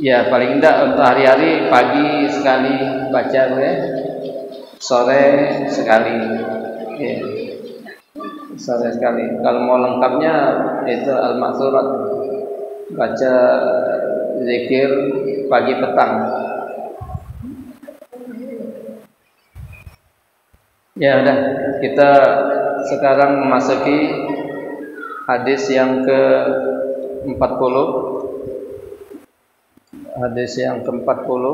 Ya paling tidak untuk hari-hari pagi sekali baca ya, sore sekali, ya, sore sekali. Kalau mau lengkapnya itu al-ma'thurat, baca zikir pagi petang. Ya udah, kita sekarang memasuki hadis yang ke-40. Hadis yang ke-40.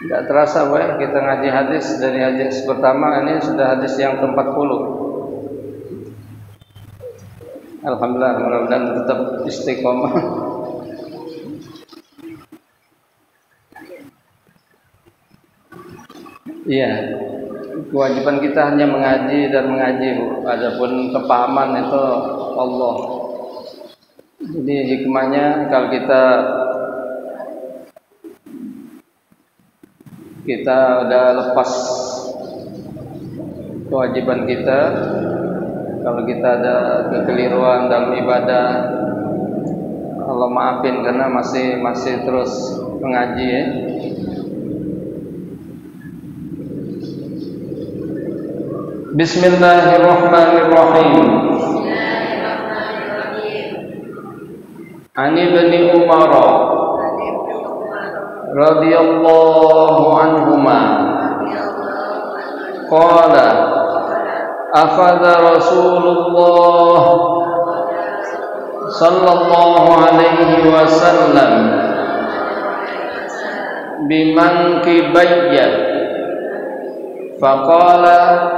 Tidak terasa Boy, kita ngaji hadis dari hadis pertama ini sudah hadis yang ke-40. Alhamdulillah, mudah-mudahan tetap istiqomah. Iya, kewajiban kita hanya mengaji dan mengaji, Bu. Adapun kepahaman itu Allah. Jadi hikmahnya kalau kita udah lepas kewajiban kita, kalau kita ada kekeliruan dalam ibadah, Allah maafin karena masih terus mengaji ya. Bismillahirrahmanirrahim. Ani Ibni Umar radhiyallahu anhuma qala akhadha Rasulullah sallallahu alaihi wasallam bimankibayya faqala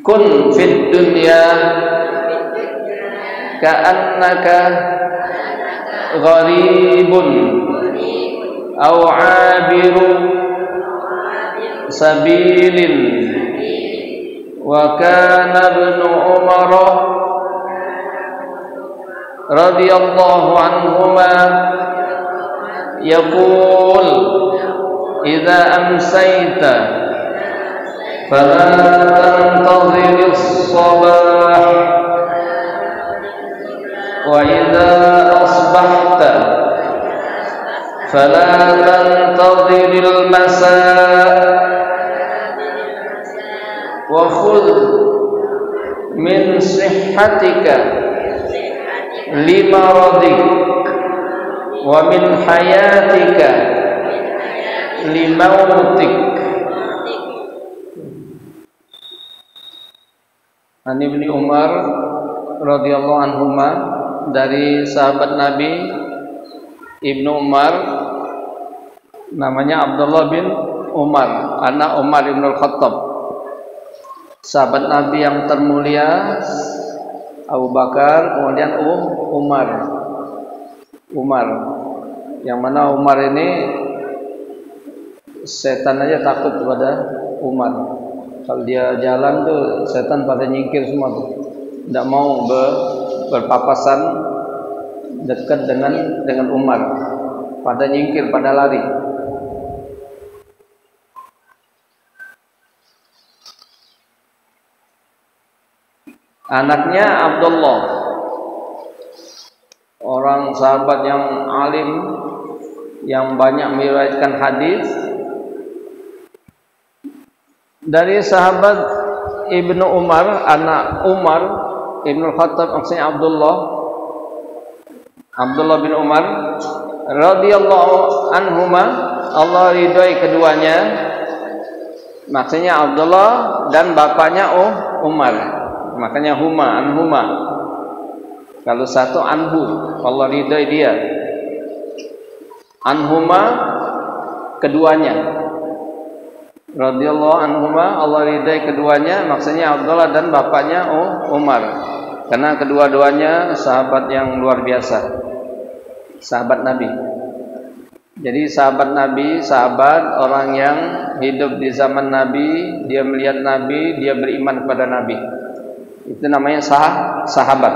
kun fid dunya ka'annaka gharibun aw 'abiru sabilin wa kana ibnu Umar radhiyallahu anhuma yaqul idza amsayta fala tantazir as-sabah wa idza asbahta fala tantazir al-masa' wa khudh min sihhatika limaradik wa min hayatika limautik. An Ibni Umar radhiyallahu anhuma, dari sahabat Nabi Ibnu Umar, namanya Abdullah bin Umar, anak Umar bin Al-Khattab, sahabat Nabi yang termulia Abu Bakar, kemudian Umar, yang mana Umar ini setan aja takut kepada Umar. Kalau dia jalan tuh setan pada nyingkir semua tuh, tidak mau berpapasan dekat dengan Umar, pada nyingkir, pada lari. Anaknya Abdullah, orang sahabat yang alim, yang banyak meriwayatkan hadis. Dari sahabat Ibnu Umar, anak Umar Ibnu Khattab, maksudnya Abdullah bin Umar radhiyallahu anhuma, Allah ridhoi keduanya, maksudnya Abdullah dan bapaknya Umar, makanya anhuma. Kalau satu anhu, Allah ridhoi dia. Anhuma keduanya, radhiyallahu anhuma, Allah ridhai keduanya, maksudnya Abdullah dan bapaknya Umar, karena kedua-duanya sahabat yang luar biasa, sahabat Nabi. Jadi sahabat Nabi, sahabat orang yang hidup di zaman Nabi, dia melihat Nabi, dia beriman kepada Nabi, itu namanya sahabat.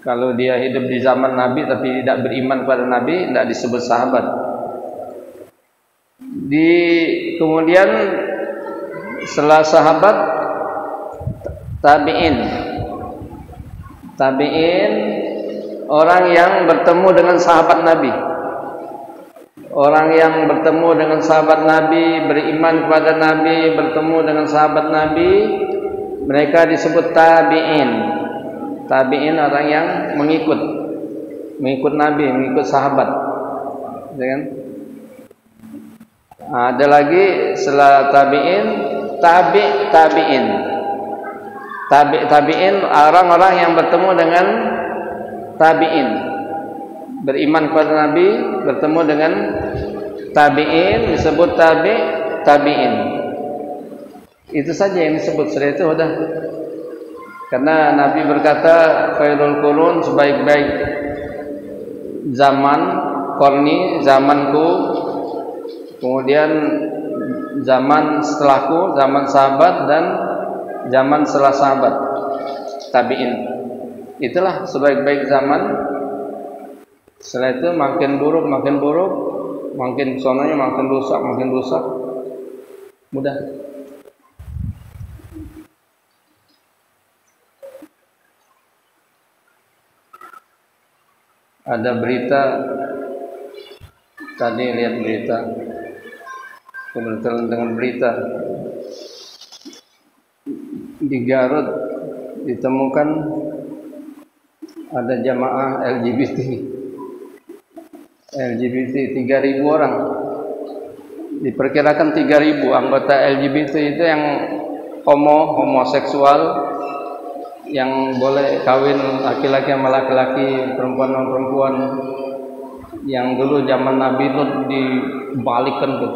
Kalau dia hidup di zaman Nabi tapi tidak beriman kepada Nabi, tidak disebut sahabat. Kemudian setelah sahabat, tabi'in. Tabi'in orang yang bertemu dengan sahabat Nabi. Orang yang bertemu dengan sahabat Nabi, beriman kepada Nabi, bertemu dengan sahabat Nabi, mereka disebut tabi'in. Tabi'in orang yang mengikut Nabi, mengikut sahabat. Kan? Ada lagi setelah tabi'in, tabi'in. Tabi'in orang-orang yang bertemu dengan tabi'in, beriman kepada Nabi, bertemu dengan tabi'in, disebut tabi'in. Itu saja yang disebut. Setelah itu sudah. Karena Nabi berkata, khairul qurun, sebaik-baik zaman, qarni, zamanku, kemudian zaman setelahku, zaman sahabat, dan zaman setelah sahabat, tabi'in. Itulah sebaik-baik zaman. Setelah itu makin buruk, makin sononya makin rusak. Mudah. Ada berita tadi, lihat berita, kebetulan dengan berita di Garut ditemukan ada jamaah LGBT 3.000 orang. Diperkirakan 3.000 anggota LGBT itu yang homoseksual, yang boleh kawin laki-laki sama laki-laki, perempuan sama perempuan, yang dulu zaman Nabi Lut dibalikkan tuh.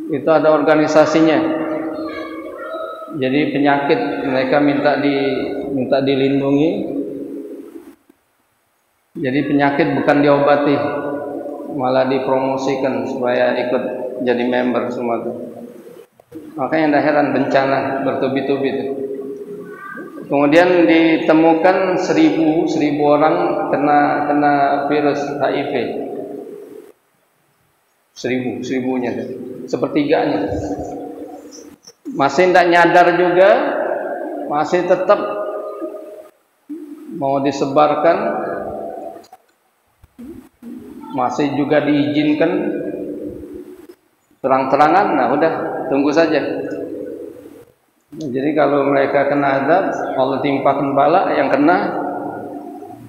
Itu ada organisasinya. Jadi penyakit mereka minta dilindungi. Jadi penyakit bukan diobati, malah dipromosikan supaya ikut jadi member semua tuh. Makanya tidak heran bencana bertubi-tubi tuh. Kemudian ditemukan 1.000 orang kena virus HIV. 1.000-nya, sepertiganya. Masih tidak nyadar juga, masih tetap mau disebarkan, masih juga diizinkan terang-terangan. Nah udah, tunggu saja. Jadi kalau mereka kena azab, Allah timpakan bala, yang kena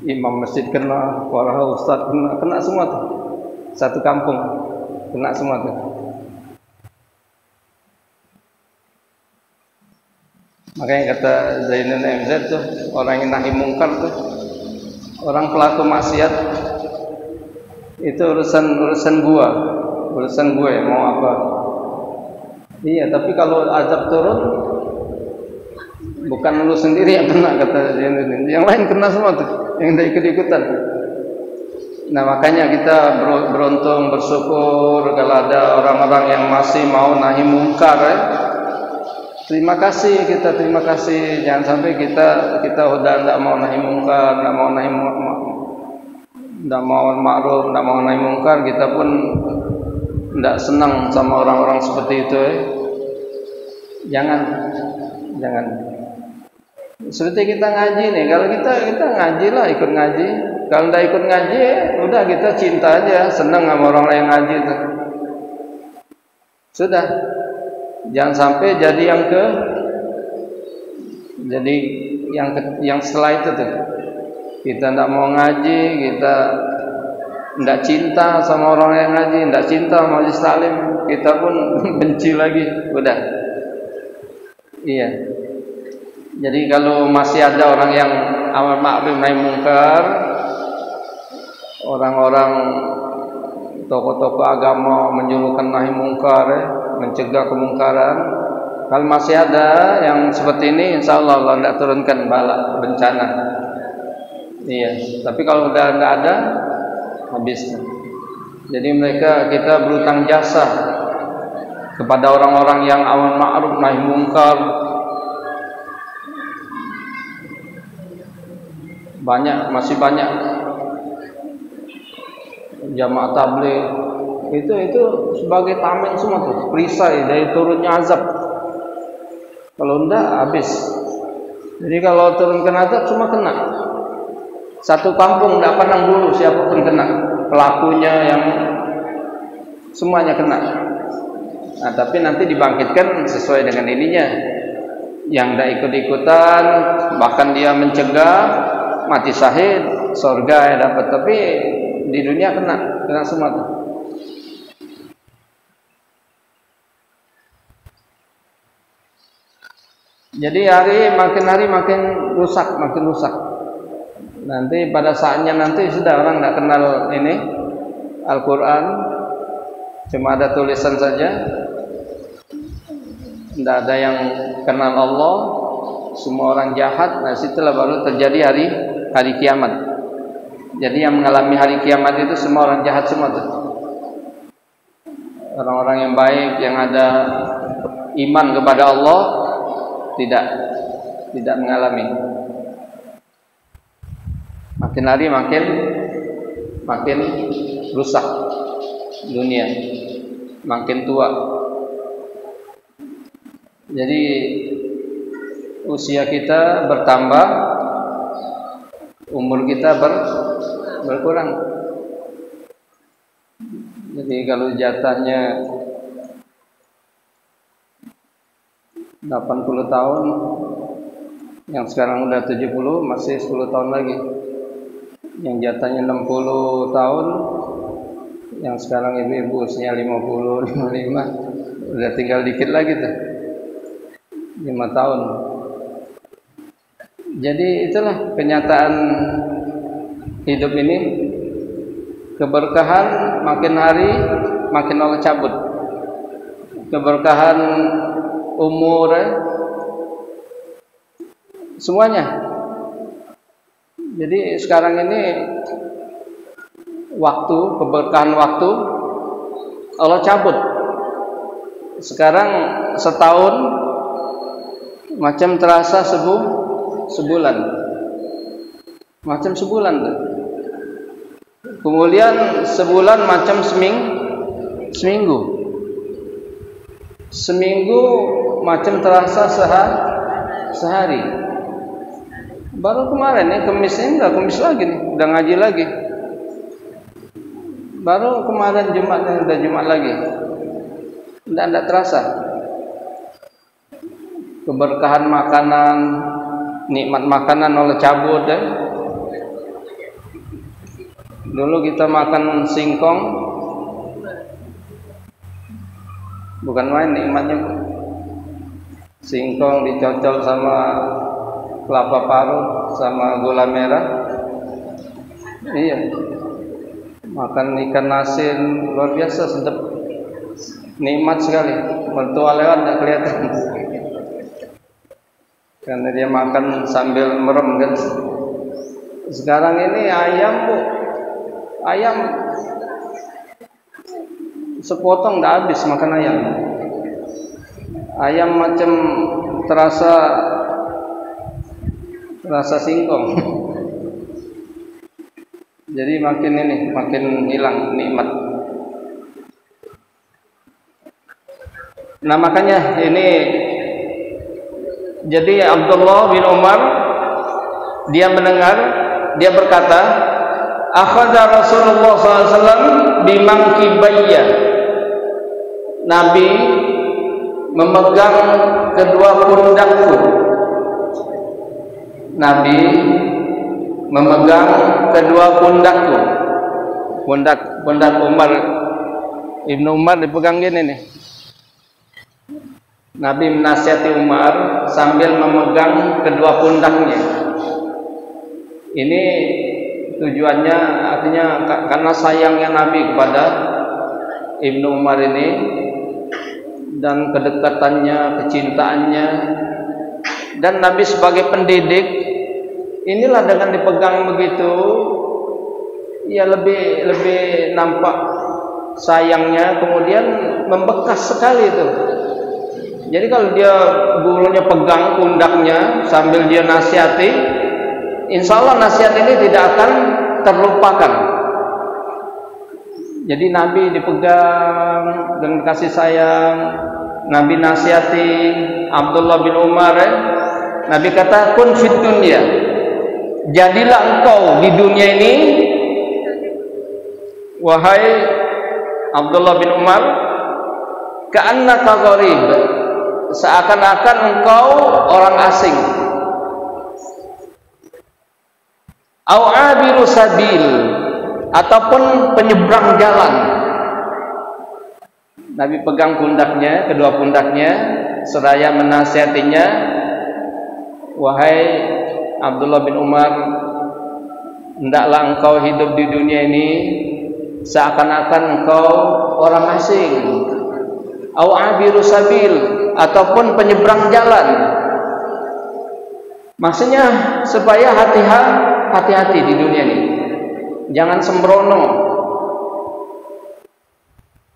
imam masjid kena, para ustaz kena semua tuh. Satu kampung kena semua tuh. Makanya kata Zainul MZ tuh, orang yang nahi mungkar tuh, orang pelaku maksiat itu urusan gue mau apa. Iya, tapi kalau azab turun bukan lu sendiri yang kena, kata Zainul, yang lain kena semua tuh, yang tidak ikut-ikutan. Nah makanya kita beruntung, bersyukur kalau ada orang-orang yang masih mau nahi mungkar ya. Terima kasih, jangan sampai kita udah tidak mau nahi mungkar, tidak mau ma'ruf, tidak mau nahi mungkar, kita pun tidak senang sama orang-orang seperti itu ya. Jangan. Seperti kita ngaji nih, kalau kita ngaji lah, ikut ngaji. Kalau tidak ikut ngaji, udah kita cinta aja, senang sama orang lain ngaji tuh. Sudah. Jangan sampai jadi yang setelah itu tuh. Kita tidak mau ngaji, kita tidak cinta sama orang yang ngaji, tidak cinta sama majelis taklim, kita pun benci lagi. Udah. Iya. Jadi kalau masih ada orang yang amar ma'ruf nahi mungkar, orang-orang tokoh-tokoh agama menyuruhkan nahi mungkar, mencegah kemungkaran, kalau masih ada yang seperti ini, insya Allah Allah tidak turunkan bala bencana. Iya. Tapi kalau udah tidak ada, habis. Jadi kita berutang jasa kepada orang-orang yang amar ma'ruf nahi mungkar. masih banyak jamaah tabligh itu sebagai tameng semua tuh, perisai dari turunnya azab. Kalau enggak habis. Jadi kalau turunkan azab semua kena. Satu kampung enggak pandang bulu siapapun kena, pelakunya yang semuanya kena. Nah, tapi nanti dibangkitkan sesuai dengan ininya. Yang enggak ikut-ikutan, bahkan dia mencegah, mati syahid, surga ya dapat, tapi di dunia kena semua tuh. Jadi hari makin rusak. Nanti pada saatnya nanti sudah orang tidak kenal ini Al-Quran, cuma ada tulisan saja, tidak ada yang kenal Allah, semua orang jahat. Nah, situlah baru terjadi hari kiamat. Jadi yang mengalami hari kiamat itu semua orang jahat semua tuh. Orang-orang yang baik, yang ada iman kepada Allah tidak mengalami. Makin hari makin rusak dunia, makin tua. Jadi usia kita bertambah, umur kita berkurang. Jadi kalau jatahnya 80 tahun, yang sekarang udah 70, masih 10 tahun lagi. Yang jatahnya 60 tahun, yang sekarang ibu-ibu usianya 50, 55, udah tinggal dikit lagi tuh, 5 tahun. Jadi itulah kenyataan hidup ini. Keberkahan makin hari makin Allah cabut. Keberkahan umur, semuanya. Jadi sekarang ini keberkahan waktu Allah cabut. Sekarang setahun macam terasa sebulan. Macam sebulan tuh. Kemudian sebulan macam seminggu. Seminggu macam terasa sehari. Baru kemarin nih Kamis ini udah Kamis lagi nih, udah ngaji lagi. Baru kemarin Jumatnya udah Jumat lagi. Tidak terasa. Keberkahan makanan, nikmat makanan Allah cabut ya. Dulu kita makan singkong, bukan main nikmatnya. Singkong dicocol sama kelapa parut sama gula merah. Iya. Makan ikan asin luar biasa sedap. Nikmat sekali. Mertua lewat enggak kelihatan. Karena dia makan sambil merem kan. Sekarang ini ayam, Bu. Ayam sepotong enggak habis makan ayam. Ayam macam terasa singkong. Jadi makin hilang nikmat. Nah makanya ini, jadi Abdullah bin Umar dia mendengar, dia berkata, akhadha Rasulullah SAW bimangkibayya. Nabi memegang kedua pundakku. Nabi memegang kedua pundakku. Pundak Umar, Ibnu Umar dipegang gini nih. Nabi menasihati Umar sambil memegang kedua pundaknya. Ini tujuannya, artinya karena sayangnya Nabi kepada Ibnu Umar ini dan kedekatannya, kecintaannya, dan Nabi sebagai pendidik, inilah dengan dipegang begitu, ya lebih nampak sayangnya, kemudian membekas sekali itu. Jadi kalau dia gurunya pegang pundaknya sambil dia nasihati, insya Allah nasihat ini tidak akan terlupakan. Jadi Nabi dipegang dengan kasih sayang, Nabi nasihati Abdullah bin Umar. Nabi kata, kun fid dunya, jadilah engkau di dunia ini, wahai Abdullah bin Umar, ka'annaka gharib, seakan-akan engkau orang asing, au abiru sabil, ataupun penyeberang jalan. Nabi pegang pundaknya, kedua pundaknya, seraya menasihatinya, wahai Abdullah bin Umar, hendaklah engkau hidup di dunia ini seakan-akan engkau orang asing, au abiru sabil, ataupun penyeberang jalan. Maksudnya supaya hati-hati di dunia ini, jangan sembrono.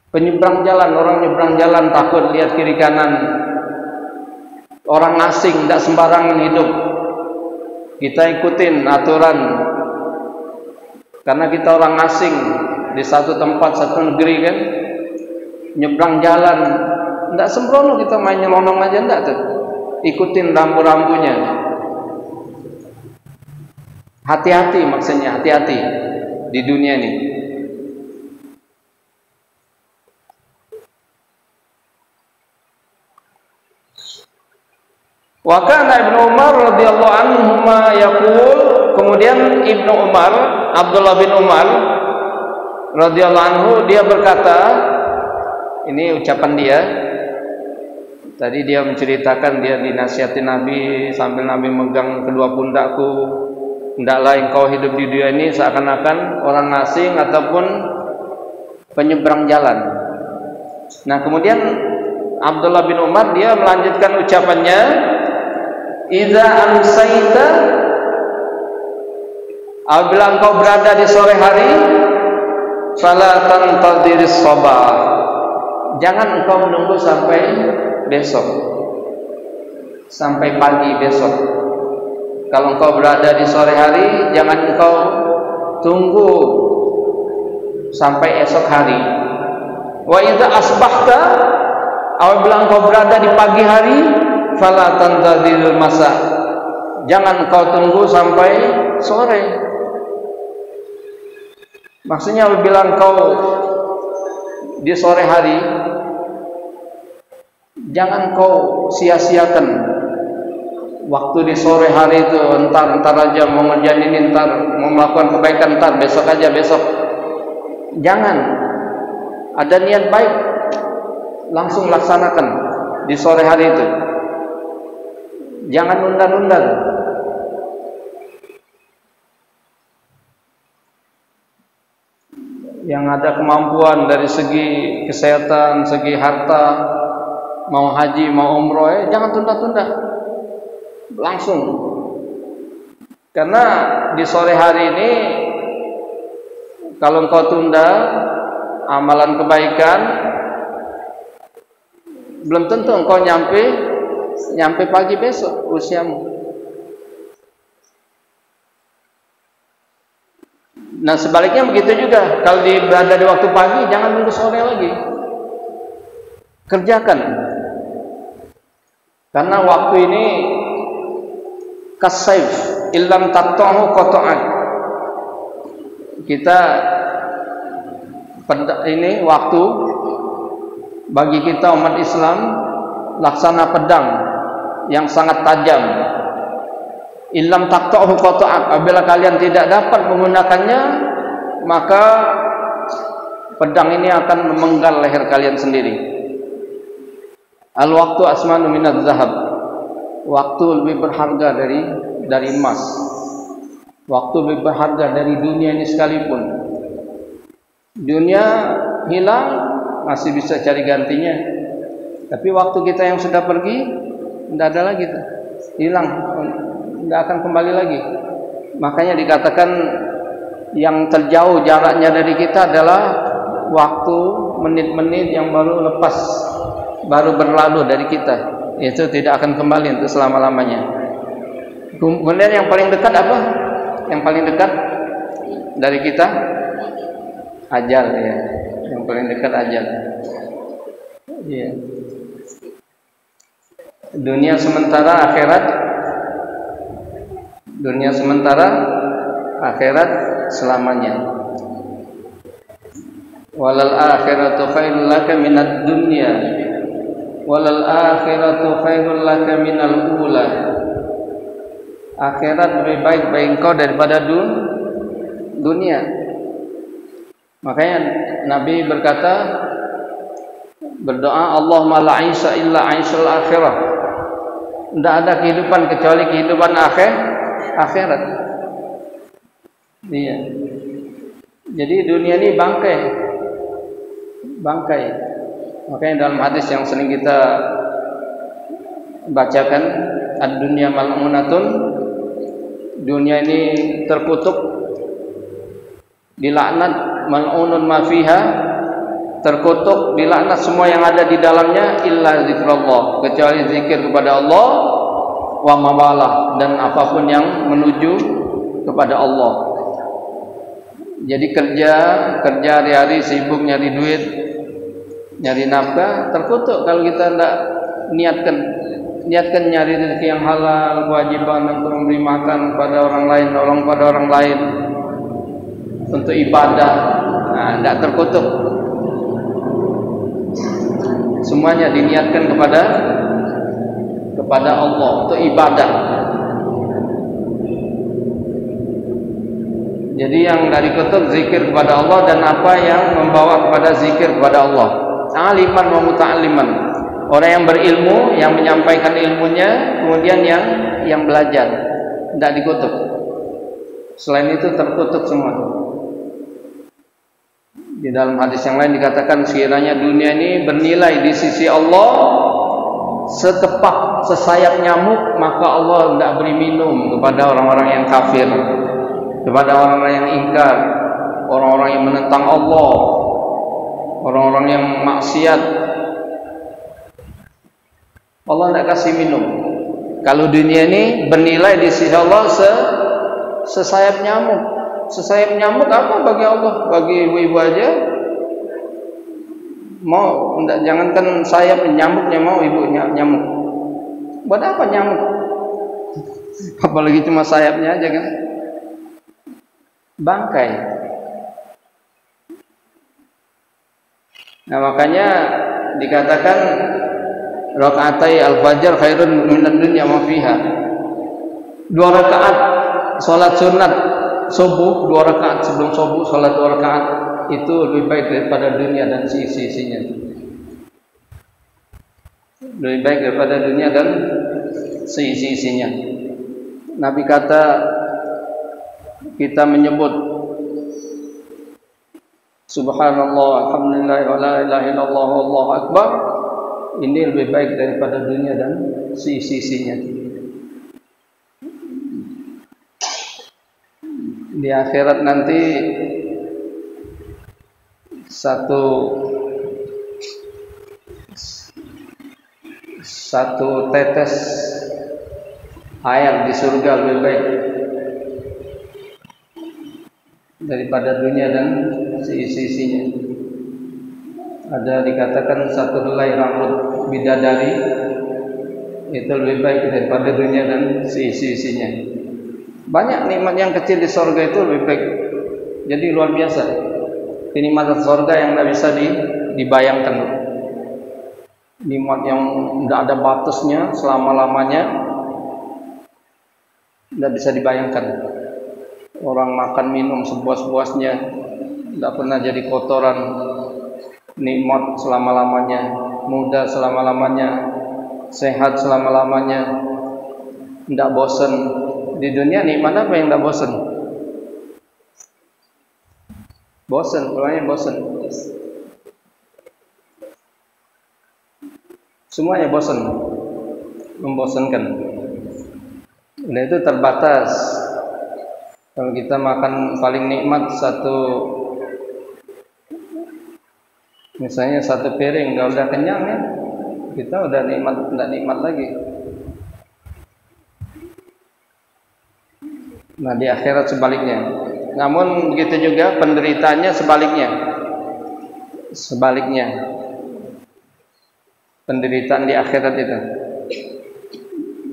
Penyeberang jalan, orang nyeberang jalan takut lihat kiri kanan, orang asing, tidak sembarangan hidup. Kita ikutin aturan, karena kita orang asing di satu tempat, satu negeri kan, nyebrang jalan, tidak sembrono kita main nyelonong aja, tidak tuh, ikutin rambu-rambunya. Hati-hati, maksudnya hati-hati di dunia ini. Wa kana Ibnu Umar radhiyallahu anhu yaqul, kemudian Ibnu Umar, Abdullah bin Umar radhiyallahu anhu, dia berkata, ini ucapan dia. Tadi dia menceritakan dia dinasihati Nabi sambil Nabi megang kedua pundakku, hendaklah engkau hidup di dunia ini seakan-akan orang asing ataupun penyeberang jalan. Nah, kemudian Abdullah bin Umar dia melanjutkan ucapannya, idza amsayta, apabila engkau berada di sore hari, fala tantadhiris sabah, jangan engkau menunggu sampai besok, sampai pagi besok. Kalau engkau berada di sore hari, jangan engkau tunggu sampai esok hari. Wa idza asbahta, apabila engkau berada di pagi hari, fala tantadhirul masa, jangan engkau tunggu sampai sore. Maksudnya apabila engkau di sore hari, jangan engkau sia-siakan waktu di sore hari itu. Entar aja mau ngerjain ini, entar mau melakukan kebaikan, entar besok aja, besok. Jangan, ada niat baik, langsung laksanakan di sore hari itu. Jangan nunda-nunda. Yang ada kemampuan dari segi kesehatan, segi harta, mau haji, mau umroh, jangan tunda-tunda, langsung. Karena di sore hari ini, kalau engkau tunda amalan kebaikan, belum tentu engkau nyampe pagi besok usiamu. Nah, sebaliknya begitu juga. Kalau berada di waktu pagi, jangan nunggu sore lagi, kerjakan. Karena waktu ini kasayf, illam taqta'hu qata'ak. Kita ini waktu bagi kita umat Islam laksana pedang yang sangat tajam. Illam taqta'hu qata'ak, apabila kalian tidak dapat menggunakannya, maka pedang ini akan memenggal leher kalian sendiri. Al-waqtu asmanu minadz zahab, waktu lebih berharga dari emas, waktu lebih berharga dari dunia ini sekalipun. Dunia hilang, masih bisa cari gantinya, tapi waktu kita yang sudah pergi, tidak ada lagi, hilang, tidak akan kembali lagi. Makanya dikatakan yang terjauh jaraknya dari kita adalah waktu, menit-menit yang baru lepas, baru berlalu dari kita, itu tidak akan kembali untuk selama-lamanya. Kemudian yang paling dekat apa? yang paling dekat dari kita? Ajal ya. Yang paling dekat ajal. Iya. Dunia sementara, akhirat. Dunia sementara, akhirat selamanya. Walal akhiratu khairul laka minad dunya. Walal akhiratu khairul laka minal ula. Akhirat lebih baik bagi engkau daripada dunia. Makanya Nabi berkata, berdoa, Allahumma la aisha illa aishal akhirah. Tidak ada kehidupan kecuali kehidupan akhirat. Iya. Jadi dunia ini bangkai. Makanya dalam hadis yang sering kita bacakan, ad-dunya mal'unatun, dunia ini terkutuk, dilaknat, mal'unun ma fiha, terkutuk, dilaknat semua yang ada di dalamnya, illa zikrullah, kecuali zikir kepada Allah, wa mawalah, dan apapun yang menuju kepada Allah. Jadi kerja hari-hari sibuk nyari duit, nyari nafkah, terkutuk kalau kita tidak niatkan nyari rezeki yang halal, kewajiban untuk memberi makan kepada orang lain, tolong pada orang lain, untuk ibadah, tidak terkutuk. Semuanya diniatkan kepada Allah untuk ibadah. Jadi yang dari kutub zikir kepada Allah dan apa yang membawa kepada zikir kepada Allah. Aliman wa muta'alliman. Orang yang berilmu, yang menyampaikan ilmunya, kemudian yang belajar, tidak dikutuk. Selain itu terkutuk semua. Di dalam hadis yang lain dikatakan, sekiranya dunia ini bernilai di sisi Allah setepak sesayap nyamuk, maka Allah tidak beri minum kepada orang-orang yang kafir, kepada orang-orang yang ingkar, orang-orang yang menentang Allah, orang-orang yang maksiat. Allah tidak kasih minum. Kalau dunia ini bernilai di sisi Allah sesayap nyamuk. Sesayap nyamuk apa bagi Allah? Bagi ibu-ibu aja mau, jangankan sayap nyamuknya, mau ibu nyamuk. Buat apa nyamuk? Apalagi cuma sayapnya aja kan? Bangkai. Nah makanya dikatakan rakaatai al-fajr khairun minad dunya ma fiha. 2 rakaat salat sunat subuh, 2 rakaat sebelum subuh, salat 2 rakaat itu lebih baik daripada dunia dan seisi-isinya. Lebih baik daripada dunia dan seisi-isinya. Nabi kata, kita menyebut subhanallah, alhamdulillah, wa la ilaha illallah, wallahu akbar, ini lebih baik daripada dunia dan seisi-isinya. Di akhirat nanti satu tetes air di surga lebih baik daripada dunia dan seisi-isinya. Ada dikatakan satu helai rambut bidadari itu lebih baik daripada dunia dan seisi-isinya. Banyak nikmat yang kecil di surga itu lebih baik. Jadi luar biasa. Nikmat surga yang tidak bisa dibayangkan. Nikmat yang tidak ada batasnya selama-lamanya, tidak bisa dibayangkan. Orang makan minum sepuas-puasnya, tidak pernah jadi kotoran. Nikmat selama-lamanya, muda selama-lamanya, sehat selama-lamanya, tidak bosan. Di dunia nikmat apa yang tidak bosan? Bosan, pokoknya bosan. Semuanya bosan, membosankan. Nah itu terbatas. Kalau kita makan paling nikmat misalnya satu piring, kalau udah kenyang ya, kita udah nikmat, tidak nikmat lagi. Nah, di akhirat sebaliknya. Namun begitu juga penderitanya sebaliknya. Sebaliknya. Penderitaan di akhirat itu.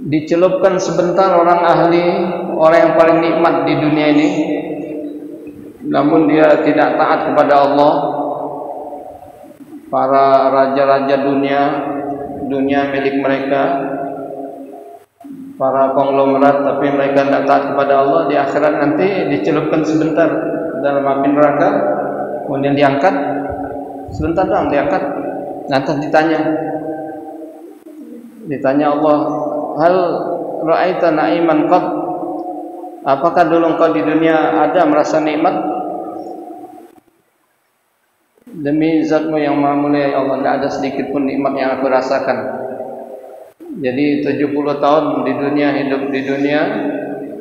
Dicelupkan sebentar orang ahli, orang yang paling nikmat di dunia ini, namun dia tidak taat kepada Allah. Para raja-raja dunia milik mereka, para konglomerat, tapi mereka tidak taat kepada Allah. Di akhirat nanti dicelupkan sebentar dalam api neraka, kemudian diangkat sebentar doang, diangkat. Nanti ditanya Allah, hal ra'aita na'iman qad, apakah dulu engkau di dunia ada merasa nikmat? Demi zatmu yang maha mulia ya Allah, tidak ada sedikit pun nikmat yang aku rasakan. Jadi 70 tahun di dunia, hidup di dunia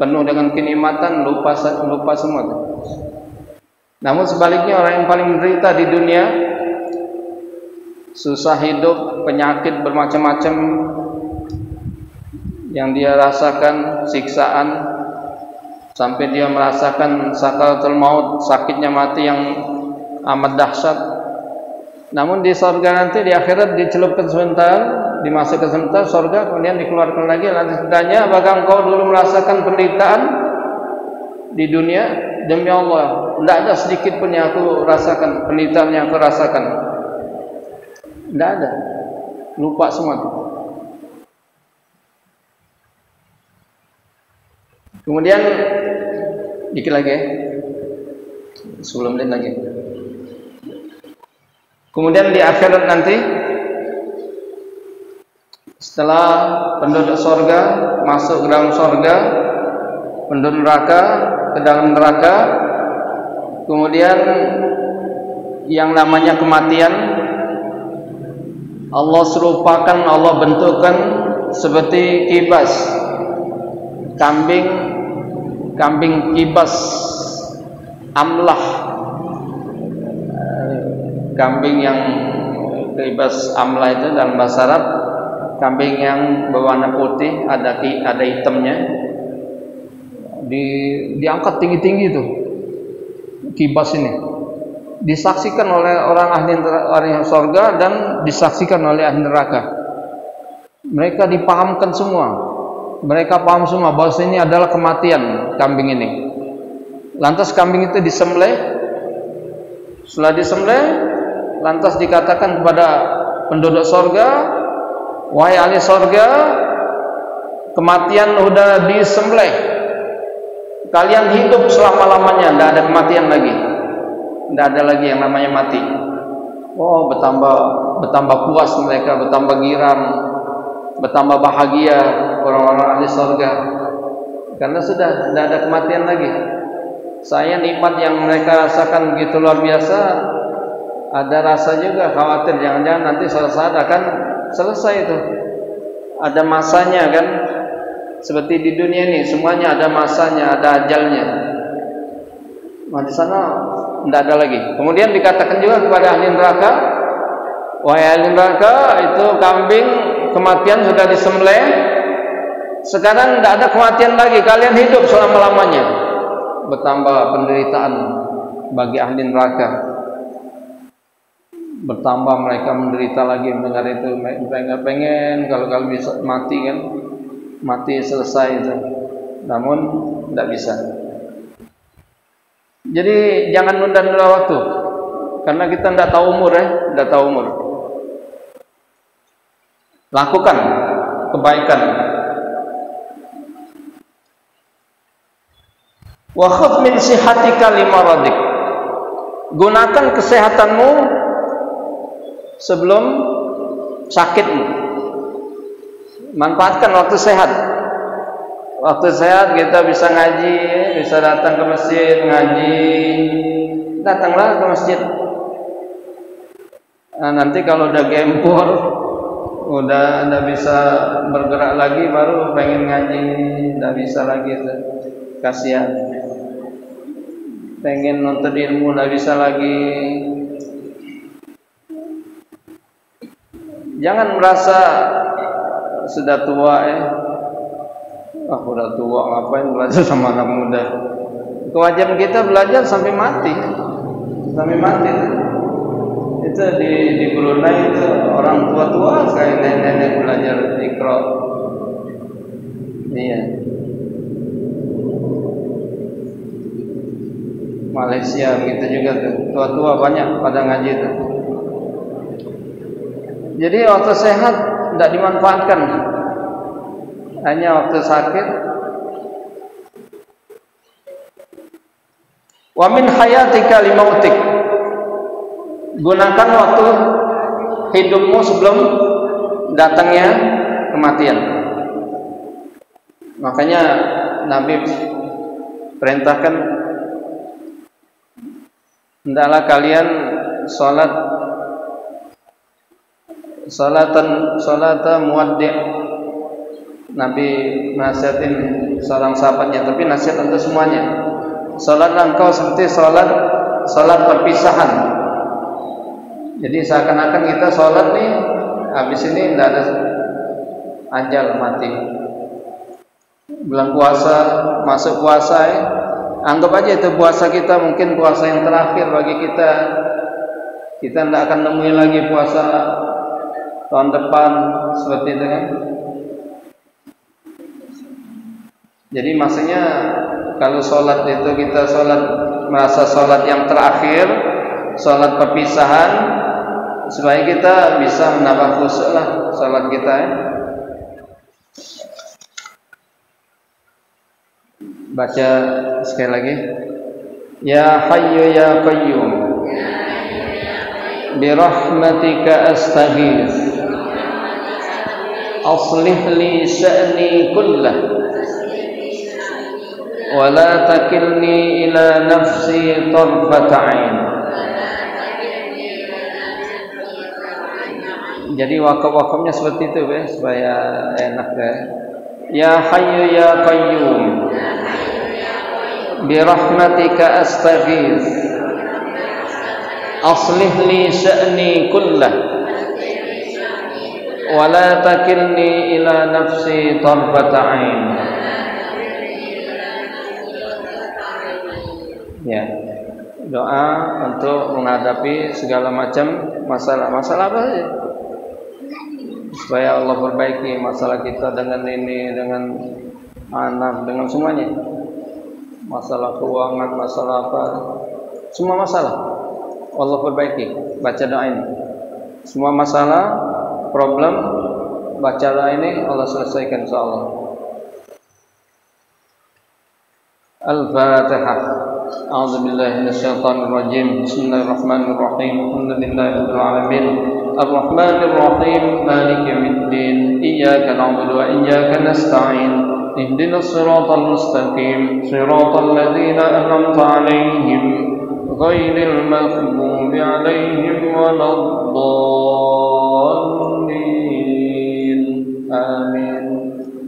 penuh dengan kenikmatan, lupa semua. Namun sebaliknya orang yang paling menderita di dunia, susah hidup, penyakit bermacam-macam yang dia rasakan, siksaan sampai dia merasakan sakaratul maut, sakitnya mati yang amat dahsyat. Namun di surga nanti, di akhirat dicelupkan sebentar, dimasukkan sebentar surga, kemudian dikeluarkan lagi. Nanti ditanya, apakah engkau dulu merasakan penderitaan di dunia? Demi Allah, tidak ada sedikit pun yang aku rasakan, penderitaan yang aku rasakan. Tidak ada, lupa semua. Kemudian dikit lagi ya, 10 menit lagi. Kemudian di akhirat nanti, setelah penduduk surga masuk ke dalam surga, penduduk neraka ke dalam neraka, kemudian yang namanya kematian Allah serupakan, Allah bentukkan seperti kibas kambing kibas amlah, kambing yang kibas amlah itu dalam bahasa Arab, kambing yang berwarna putih, ada hitamnya, diangkat tinggi-tinggi itu kibas ini, disaksikan oleh orang ahli surga dan disaksikan oleh ahli neraka. Mereka dipahamkan semua, mereka paham semua bahwa ini adalah kematian kambing ini. Lantas kambing itu disembelih. Setelah disembelih, lantas dikatakan kepada penduduk surga, wahai ahli surga, kematian sudah disembelih, kalian hidup selama-lamanya, tidak ada kematian lagi, tidak ada lagi yang namanya mati. Oh, bertambah puas mereka, bertambah girang, bertambah bahagia orang-orang ahli surga, karena sudah tidak ada kematian lagi. Saya nikmat yang mereka rasakan begitu luar biasa, ada rasa juga khawatir jangan-jangan nanti suatu saat akan selesai itu, ada masanya kan, seperti di dunia ini semuanya ada masanya, ada ajalnya. Nah, di sana tidak ada lagi. Kemudian dikatakan juga kepada ahli neraka, wahai ahli neraka, itu kambing kematian sudah disembelih, sekarang tidak ada kematian lagi, kalian hidup selama-lamanya. Bertambah penderitaan bagi ahli neraka, bertambah mereka menderita lagi mendengar itu. Mereka pengen kalau bisa mati kan, mati selesai itu, namun tidak bisa. Jadi jangan nunda-nunda waktu, karena kita tidak tahu umur tidak tahu umur. Lakukan kebaikan. Wa khudh min sihatika limaradik. Gunakan kesehatanmu sebelum sakitmu. Manfaatkan waktu sehat. Waktu sehat kita bisa ngaji, bisa datang ke masjid ngaji. Datanglah ke masjid. Nah, nanti kalau udah gempor, udah tidak bisa bergerak lagi, baru pengen ngaji, tidak bisa lagi, kasihan. Pengen nonton ilmu, tidak bisa lagi. Jangan merasa sudah tua Aku udah tua, ngapain belajar sama anak muda? Kewajiban kita belajar sampai mati. Sampai mati. Itu di Brunei itu orang tua-tua kayak nenek-nenek belajar Iqra. Iya. Malaysia gitu juga tuh. Tua-tua banyak pada ngaji itu. Jadi waktu sehat tidak dimanfaatkan. Hanya waktu sakit. Wa min hayatika limautik. Gunakan waktu hidupmu sebelum datangnya kematian. Makanya Nabi perintahkan, hendaklah kalian salatan muwaddi'. Nabi nasihatin seorang sahabatnya, tapi nasihat untuk semuanya. Salatlah engkau seperti salat perpisahan. Jadi seakan-akan kita salat nih, habis ini tidak ada ajal mati. Bulan puasa, masuk puasa ya. Anggap aja itu puasa kita mungkin puasa yang terakhir bagi kita. Kita tidak akan nemui lagi puasa tahun depan seperti itu kan. Jadi maksudnya kalau sholat itu kita merasa sholat yang terakhir, sholat perpisahan, supaya kita bisa menambah khusyuk lah sholat kita ya. Baca sekali lagi. Ya Hayyu ya Qayyum, birahmatika astaghits, aslih li sya'ni kullah, wa la takilni ila nafsi tarfata 'ain. Jadi wakaf-wakafnya seperti itu ya, supaya enak ya. Ya Hayyu ya Qayyum, birahmatika astaghits, aslih li sya'ni kullah, wa la takilni ila nafsi tarfata 'ain. Ya, doa untuk menghadapi segala macam masalah apa saja, supaya Allah perbaiki masalah kita dengan ini, dengan anak, dengan semuanya. Masalah keuangan, masalah apa, semua masalah Allah perbaiki. Baca doa ini. Semua masalah, problem, baca doa ini Allah selesaikan insyaallah. Al-Fatihah. A'udzu billahi minasyaitonir rajim. Bismillahirrahmanirrahim. Alhamdulillahirabbil alamin. Ar-Rahmanir Rahim. Maliki yaumiddin. Iyyaka na'budu wa iyyaka nasta'in. Ihdinas siratal mustaqim. Siratal ladzina an'amta 'alaihim ghairil maghdubi 'alaihim waladdallin. Amin.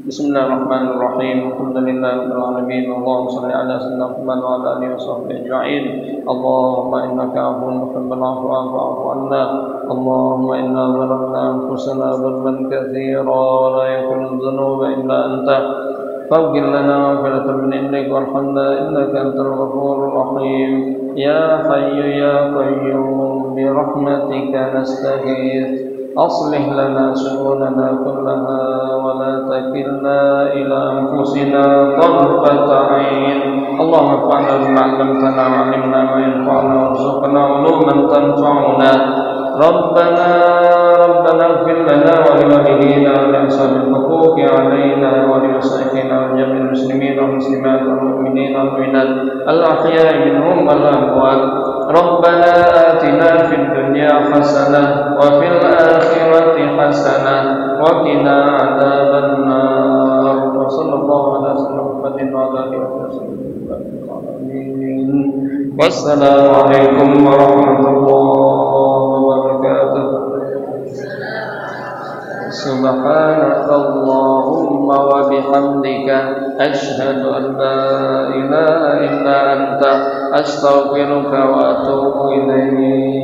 Bismillahirrahmanirrahim. Alhamdulillahirabbil alamin. Allahumma shalli ala sayyidina Muhammad wa ala alihi washabbihi ajma'in. Allahumma innaka 'afuwwun tuhibbul 'afwa fa'fu 'anna. Allahumma inna zalamna anfusana dzulman katsiran wa la yaghfiru dzunuba illa anta. Faghfir lana maghfiratan min 'indika warhamna innaka antal ghafurur rahim. Ya Hayyu ya Qayyum, bi rahmatika nastaghits. أصلح لنا شؤوننا كلها ولا تكلنا إلى أنفسنا طرفة عين. اللهم انفعنا بما علمتنا وعلمنا ما ينفعنا وارزقنا علوما تنفعنا. ربنا اغفر لنا ولوالدينا ولأصحاب الحقوق علينا ولمشايخنا ولجميع المسلمين والمسلمات والمؤمنين والمؤمنات الأحياء منهم والأموات. ربنا آتنا في الدنيا حسنة وفي الآخرة حسنة وقنا عذاب النار. وصلى الله على سيدنا محمد وعلى آله وصحبه أجمعين. والسلام عليكم ورحمة الله وبركاته. سبحانك اللهم وبحمدك أشهد أن لا إله إلا أنت أستغفرك وأتوب إليك.